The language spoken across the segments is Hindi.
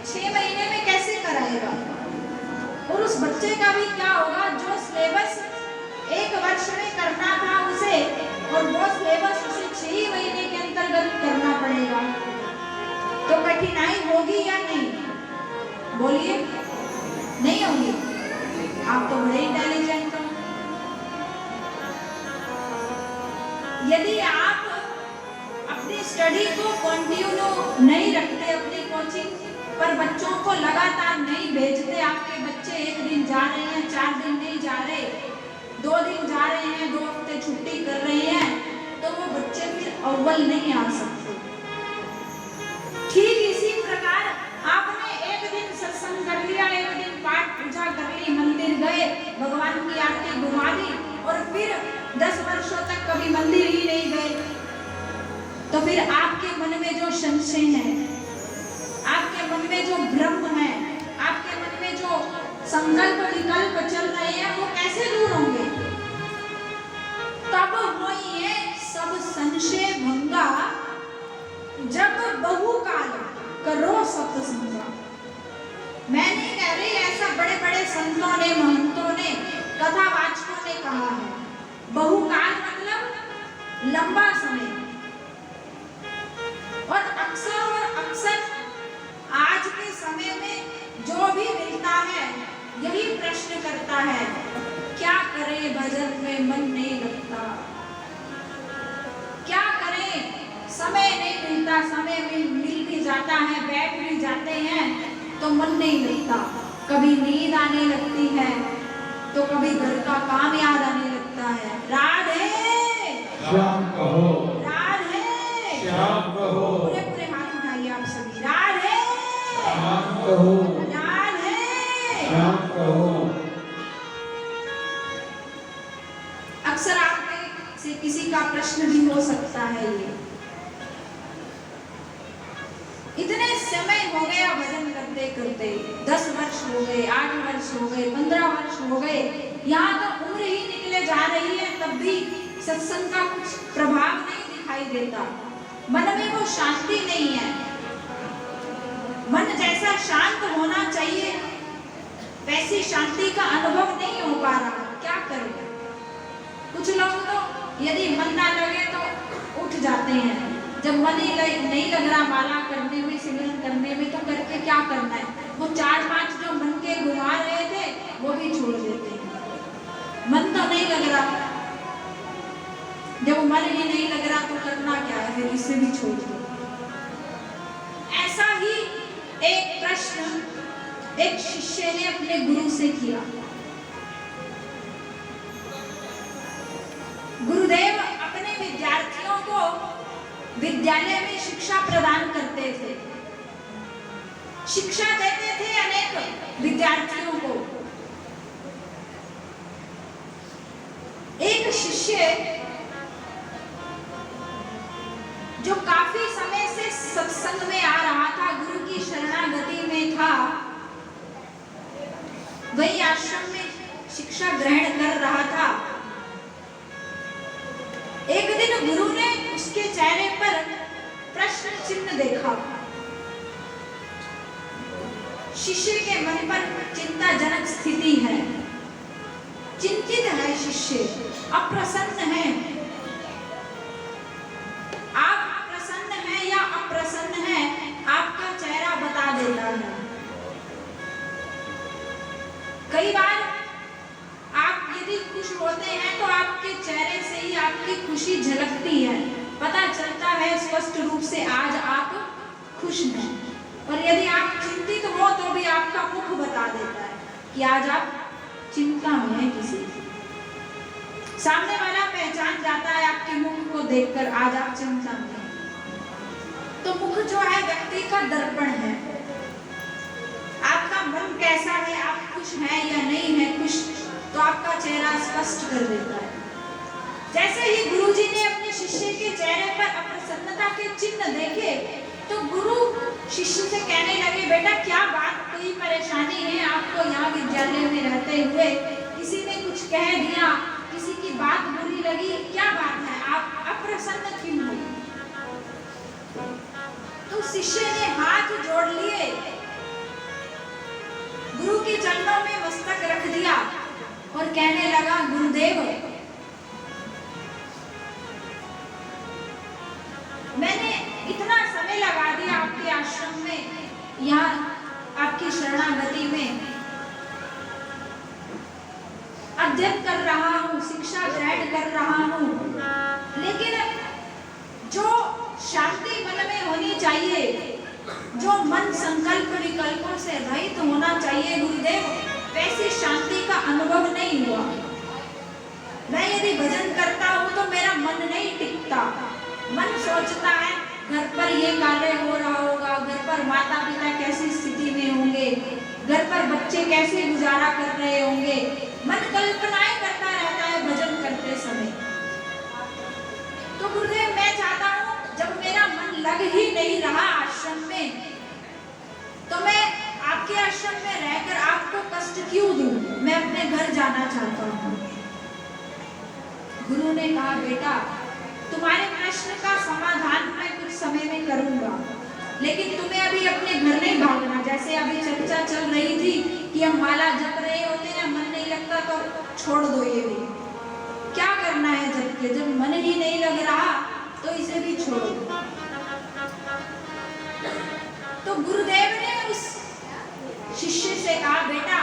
6 महीने में कैसे कराएगा? और उस बच्चे का भी क्या होगा जो सिलेबस 1 वर्ष में करना था उसे, और वो सिलेबस उसे 6 महीने के अंतर्गत करना पड़ेगा। तो कठिनाई होगी या नहीं? बोलिए, नहीं होगी? आप तो बड़े इंटेलिजेंट हो। यदि आप अपनी स्टडी को कंटिन्यू नहीं रखते, अपनी कोचिंग पर बच्चों को लगातार नहीं भेजते, आपके बच्चे 1 दिन जा रहे हैं, 4 दिन नहीं जा रहे, 2 दिन जा रहे हैं, 2 हफ्ते छुट्टी कर रहे हैं, तो वो बच्चे फिर अव्वल नहीं आ सकते। ठीक इसी प्रकार आपने 1 दिन सत्संग कर लिया, 1 दिन पाठ पूजा कर ली, मंदिर गए, भगवान की आरती घुमा दी, और फिर 10 वर्षों तक कभी मंदिर ही नहीं गए, तो फिर आपके मन में जो संशय है, आपके मन में जो भ्रम है, आपके मन में जो संकल्प विकल्प चल रहे हैं, वो कैसे दूर होंगे? तब होइए सब संशय भंगा, जब बहुकाल करो सत्संगा। मैं नहीं कह रही, ऐसा बड़े बड़े संतों ने, महंतों ने, कथावाचकों ने कहा है। बहुकाल मतलब लंबा समय। और अक्सर आज के समय में जो भी मिलता है यही प्रश्न करता है, क्या करें भजन में मन नहीं लगता, क्या करें समय नहीं मिलता, समय मिल भी जाता है, बैठ भी जाते हैं तो मन नहीं लगता, कभी नींद आने लगती है तो कभी घर का काम याद आने लगता है। राधे श्याम कहो, राधे श्याम कहो, पूरे पूरे हाथ उठाइए आप सभी। राधे श्याम कहो, राधे श्याम कहो। अक्सर आप में से किसी का प्रश्न भी हो सकता है, ये इतने समय हो गया भजन करते करते, 10 वर्ष हो गए, 8 वर्ष हो गए, 15 वर्ष हो गए, यहाँ तो उम्र ही निकले जा रही है, तब भी सत्संग का कुछ प्रभाव नहीं दिखाई देता, मन में वो शांति नहीं है। मन जैसा शांत होना चाहिए वैसी शांति का अनुभव नहीं हो पा रहा, क्या करें? कुछ लोग तो यदि मन ना लगे तो उठ जाते हैं, जब मन ही नहीं लग रहा माला करने में, सिमरन करने में, तो करके क्या करना है? वो 4-5 जो मन के घुमा रहे थे वो भी छोड़ देते हैं। मन तो नहीं लग रहा, जब मन ही नहीं लग रहा तो करना क्या है, फिर इसे भी छोड़ दो। ऐसा ही एक प्रश्न एक शिष्य ने अपने गुरु से किया। गुरुदेव अपने विद्यार्थियों को विद्यालय में शिक्षा प्रदान करते थे, शिक्षा देते थे अनेक विद्यार्थियों को। एक शिष्य जो काफी समय से सत्संग में आ रहा था, गुरु की शरणागति में था, वही आश्रम में शिक्षा ग्रहण कर रहा था। एक दिन गुरु ने उसके चेहरे पर प्रश्न चिन्ह देखा। शिष्य के मन पर चिंताजनक स्थिति है, चिंतित है शिष्य, अप्रसन्न है। आप प्रसन्न हैं या अप्रसन्न हैं, आपका चेहरा बता देता है। कई बार आप यदि खुश होते हैं तो आपके चेहरे से ही आपकी खुशी झलकती है, पता चलता है स्पष्ट रूप से आज आप खुश हैं। और यदि आप चिंतित हो तो भी आपका मुख बता देता है कि आज आप चिंता में हैं किसी की। सामने वाला पहचान जाता है आपके मुख को देखकर, आज आप चिंता में हैं। तो मुख जो है व्यक्ति का दर्पण है। आपका मन कैसा है, आप खुश हैं या नहीं है खुश, तो आपका चेहरा स्पष्ट कर देता है। जैसे ही गुरुजी ने अपने शिष्य के चेहरे पर अप्रसन्नता के चिन्ह देखे तो गुरु शिष्य से कहने लगे, बेटा क्या बात, कोई परेशानी है आपको? यहाँ विद्यालय में रहते हुए किसी ने कुछ कह दिया, किसी की बात बुरी लगी, क्या बात है, आप अप्रसन्न क्यों हो? तो शिष्य ने हाथ जोड़ लिए चरणों में मस्तक रख दिया और कहने लगा, गुरुदेव मैंने इतना समय लगा दिया आपके आश्रम में, यहाँ आपकी शरणागति में अध्ययन कर रहा हूँ, शिक्षा ग्रहण कर रहा हूँ, लेकिन जो शांति मन में होनी चाहिए, जो मन संकल्प विकल्पों से रहित होना चाहिए गुरुदेव, वैसी शांति का अनुभव नहीं हुआ। मैं यदि भजन करता हूँ तो मेरा मन नहीं टिकता। मन सोचता है घर पर ये कार्य हो रहा होगा, घर पर माता पिता कैसी स्थिति में होंगे, घर पर बच्चे कैसे गुजारा कर रहे होंगे। मन कल्पनाएं करता रहता है भजन करते समय। तो गुरुदेव मैं चाहता हूँ जब मेरा मन लग ही नहीं रहा आश्रम में, तो मैं आपके आश्रम में रहकर आपको कष्ट क्यों दूं? मैं अपने घर जाना चाहता हूँ। गुरु ने कहा, बेटा तुम्हारे प्रश्न का समाधान मैं कुछ समय में करूंगा, लेकिन तुम्हें अभी अपने घर नहीं भागना। जैसे अभी चर्चा चल रही थी कि हम माला जप रहे होते हैं, मन नहीं लगता तो छोड़ दो। ये भी क्या करना है जब के, जब मन ही नहीं लग रहा तो इसे भी छोड़ दो। तो गुरुदेव ने उस शिष्य से कहा, बेटा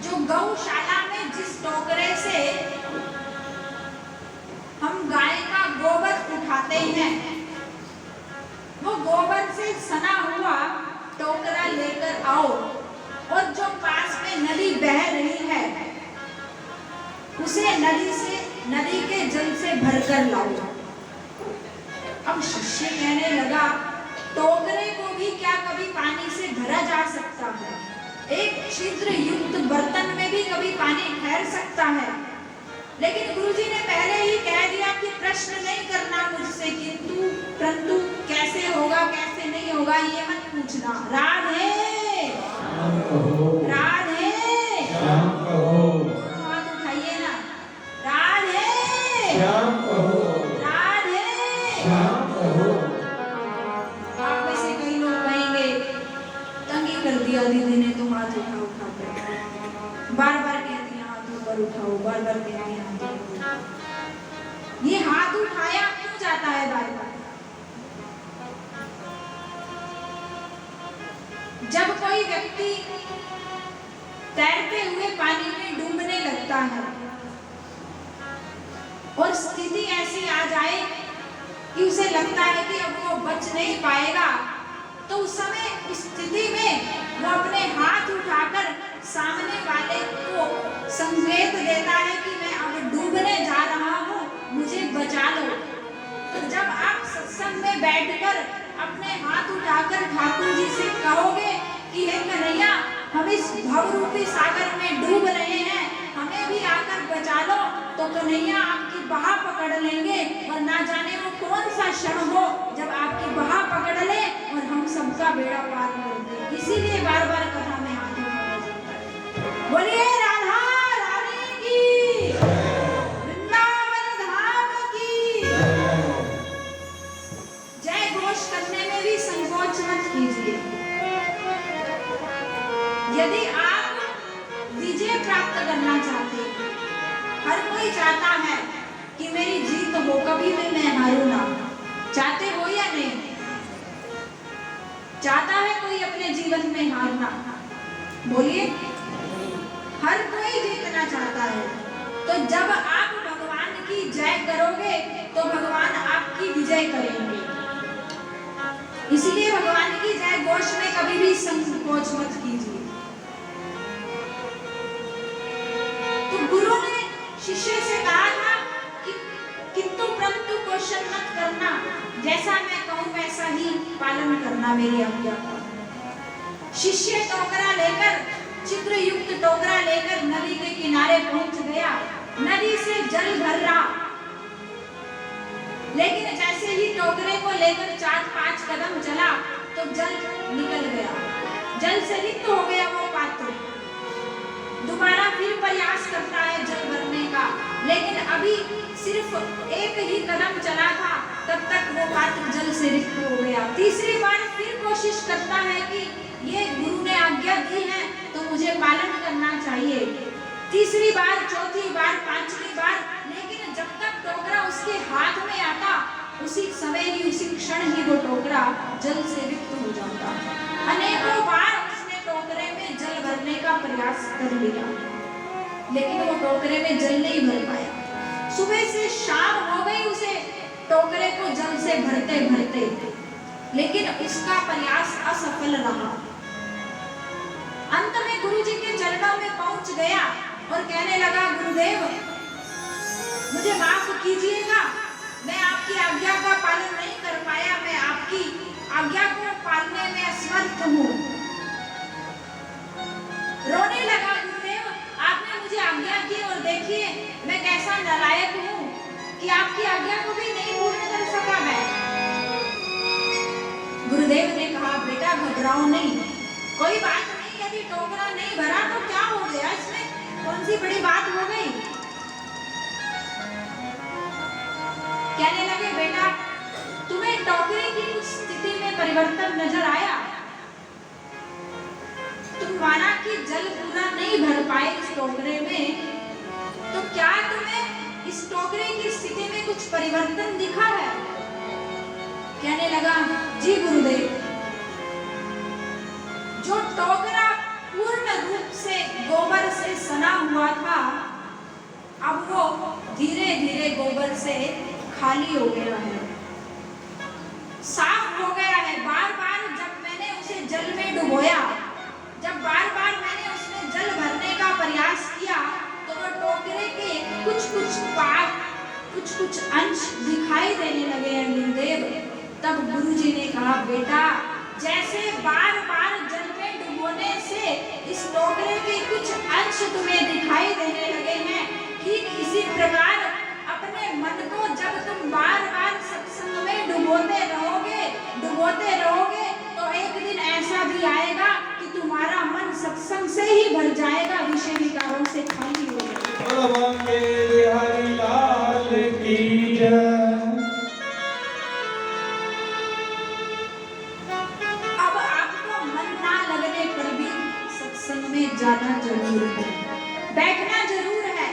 जो गौशाला में जिस टोकरे से हम गाय का गोबर उठाते हैं, वो गोबर से सना हुआ टोकरा लेकर आओ, और जो पास में नदी बह रही है उसे नदी के जल से भरकर लाओ। अब शिष्य कहने लगा, टोकरे को भी क्या कभी पानी से भरा जा सकता है? एक छिद्र युक्त बर्तन में भी कभी पानी ठहर सकता है? लेकिन गुरुजी ने पहले ही कह दिया कि प्रश्न नहीं करना मुझसे, किंतु परंतु कैसे होगा कैसे नहीं होगा ये मत पूछना। राधे राधे, हाथ उठाइए ना। राधे राधे। आप में से कई लोग कहेंगे, तंगी कर दिया दीदी ने तो हाथ उठा कर, बार बार कहती है हाथ ऊपर उठाओ, बार बार कहती है हाथ ऊपर। ये हाथ उठाया क्यों जाता है बार बार? जब कोई व्यक्ति तैरते हुए पानी में डूबने लगता है और स्थिति ऐसी आ जाए कि उसे लगता है कि अब वो बच नहीं पाएगा, तो उस समय उस स्थिति में वो अपने हाथ उठाकर सामने वाले को संकेत देता है कि मैं अब डूबने जा रहा हूँ, मुझे बचा लो। तो जब आप सत्संग में बैठकर अपने हाथ उठाकर ठाकुर जी से कहोगे कि हे कन्हैया, हम इस भवरूपी सागर में डूब रहे हैं, हमें भी आकर बचा लो, तो कन्हैया आपकी बाह पकड़ लेंगे। और ना जाने वो कौन सा क्षण हो जब आपकी बाह पकड़ ले और हम सबका बेड़ा पार कर दे। इसीलिए बार बार कथा में हाथ उठाया जाता है। बोलिए राधा रानी की, वृंदावन धाम की जय घोष करने में भी संकोच मत कीजिए। यदि आप विजय प्राप्त करना चाहते हैं, हर कोई चाहता है कि मेरी जीत हो, कभी भी मैं हारूं ना। चाहते हो या नहीं? चाहता है कोई अपने जीवन में हारना? बोलिए, हर कोई जीतना चाहता है। तो जब आप भगवान की जय करोगे तो भगवान आपकी विजय करेंगे। इसीलिए भगवान की जय घोष में कभी भी संकोच मत कीजिए। तो गुरु ने शिष्य से कहा था कि किंतु परंतु क्वेश्चन मत करना, जैसा मैं कहूं वैसा ही पालन करना, मेरी आज्ञा का। शिष्य टोकरा लेकर, छिद्र युक्त टोकरा लेकर नदी के किनारे पहुंच गया। नदी से जल भर रहा, लेकिन जैसे ही टोकरे को लेकर 4-5 कदम चला तो जल निकल गया, जल से रिक्त हो गया वो पात्र। दोबारा फिर प्रयास करता है जल भरने का, लेकिन अभी सिर्फ एक ही कदम चला था, तब तक वो पात्र जल से रिक्त हो गया। तीसरी बार फिर कोशिश करता है कि ये गुरु ने आज्ञा दी है तो मुझे पालन करना चाहिए। तीसरी बार, चौथी बार, पांचवी बार, लेकिन जब तक टोकरा उसके हाथ में आता, उसी समय ही, उसी क्षण ही वो टोकरा जल से रिक्त हो जाता। अनेकों बार उसने टोकरे में जल भरने का प्रयास कर लिया, लेकिन वो टोकरे में जल नहीं भर पाया। सुबह से शाम हो गई उसे टोकरे को जल से भरते भरते, लेकिन उसका प्रयास असफल रहा। अंत में गुरुजी के चरणों में पहुंच गया और कहने लगा, गुरुदेव मुझे माफ कीजिएगा, मैं आपकी आज्ञा का पालन नहीं कर पाया, मैं आपकी आज्ञा को पालने में असमर्थ हूँ। रोने लगा, गुरुदेव आपने मुझे आज्ञा की और देखिए मैं कैसा नालायक हूँ कि आपकी आज्ञा को भी नहीं पूर्ण कर सका मैं। गुरुदेव ने कहा, बेटा घबराओ नहीं, कोई बात नहीं, यदि टोकरा नहीं भरा तो क्या हो गया, इसमें कौन सी बड़ी बात हो गई। कहने लगे, बेटा तुम्हें टोकरे की कुछ स्थिति में परिवर्तन नजर आया, तुम माना कि जल पूरा नहीं भर पाए इस टोकरे में, तो क्या तुम्हें इस टोकरे की स्थिति में कुछ परिवर्तन दिखा है। कहने लगा, जी गुरुदेव, जो टोकरा पूर्ण रूप से गोबर से सना हुआ था, अब वो धीरे धीरे गोबर से खाली हो गया है, साफ हो गया है। बार बार जब मैंने उसे जल में डुबोया, जब बार बार मैंने उसमें जल भरने का प्रयास किया, तो वो टोकरे के कुछ कुछ पार्ट, कुछ कुछ अंश दिखाई देने लगे हैं गुरुदेव। तब गुरुजी ने कहा, बेटा जैसे बार बार जल में डुबोने से इस टोकरे के कुछ अंश तुम्हें दिखाई देने लगे हैं, ठीक इसी प्रकार अपने मन को जब तुम बार बार सत्संग में डुबोते रहोगे तो एक दिन ऐसा भी आएगा कि तुम्हारा मन सत्संग से ही भर जाएगा, विषय विकारों से खाली हो जाएगा। हरि लाल की जय। अब आपको मन ना लगने पर भी सत्संग में जाना जरूर है, बैठना जरूर है।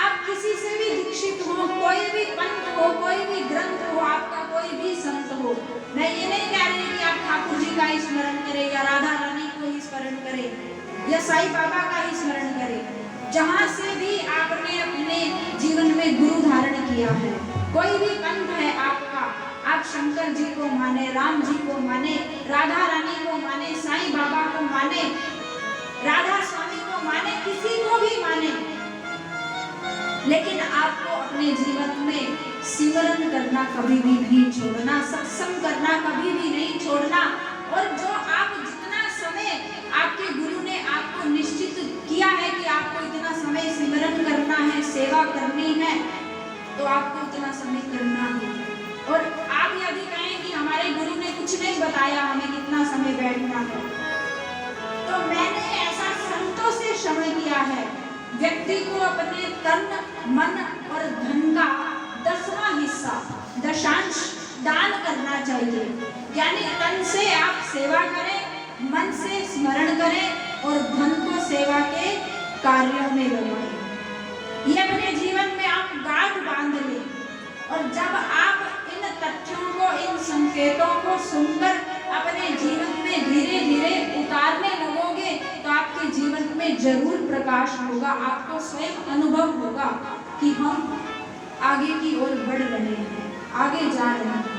आप किसी से भी दीक्षित हो, कोई भी पंथ हो, कोई भी ग्रंथ हो, आपका कोई भी संत हो, मैं ये नहीं कह रही कि आप ठाकुर जी का ही स्मरण करें या राधा रानी को ही स्मरण करें या साईं बाबा का ही स्मरण करें। जहाँ से भी आपने अपने जीवन में गुरु धारण किया है, कोई भी पंथ है आपका, आप शंकर जी को माने, राम जी को माने, राधा रानी को माने, साईं बाबा को माने, राधा स्वामी को माने, किसी को भी माने, लेकिन आपको अपने जीवन में सिमरन करना कभी भी नहीं छोड़ना, सत्संग करना कभी भी नहीं छोड़ना। और जो आप जितना समय आपके गुरु ने आपको निश्चित किया है कि आपको इतना समय सिमरन करना है, सेवा करनी है, तो आपको उतना समय करना है। और आप यदि कहें कि हमारे गुरु ने कुछ नहीं बताया हमें कितना समय बैठना है, तो मैंने ऐसा संतों से श्रवण किया है, व्यक्ति को अपने तन, मन और धन का 10वां हिस्सा, दशांश दान करना चाहिए। यानी तन से आप सेवा करें, मन से स्मरण करें और धन को सेवा के कार्यों में लगाएं। ये अपने जीवन में आप गांठ बांध लें। और जब आप इन तथ्यों को, इन संकेतों को सुनकर अपने जीवन में धीरे धीरे उतारने लगोगे, तो आपके जीवन में जरूर प्रकाश होगा। आपको स्वयं अनुभव होगा कि हम आगे की ओर बढ़ रहे हैं, आगे जा रहे हैं।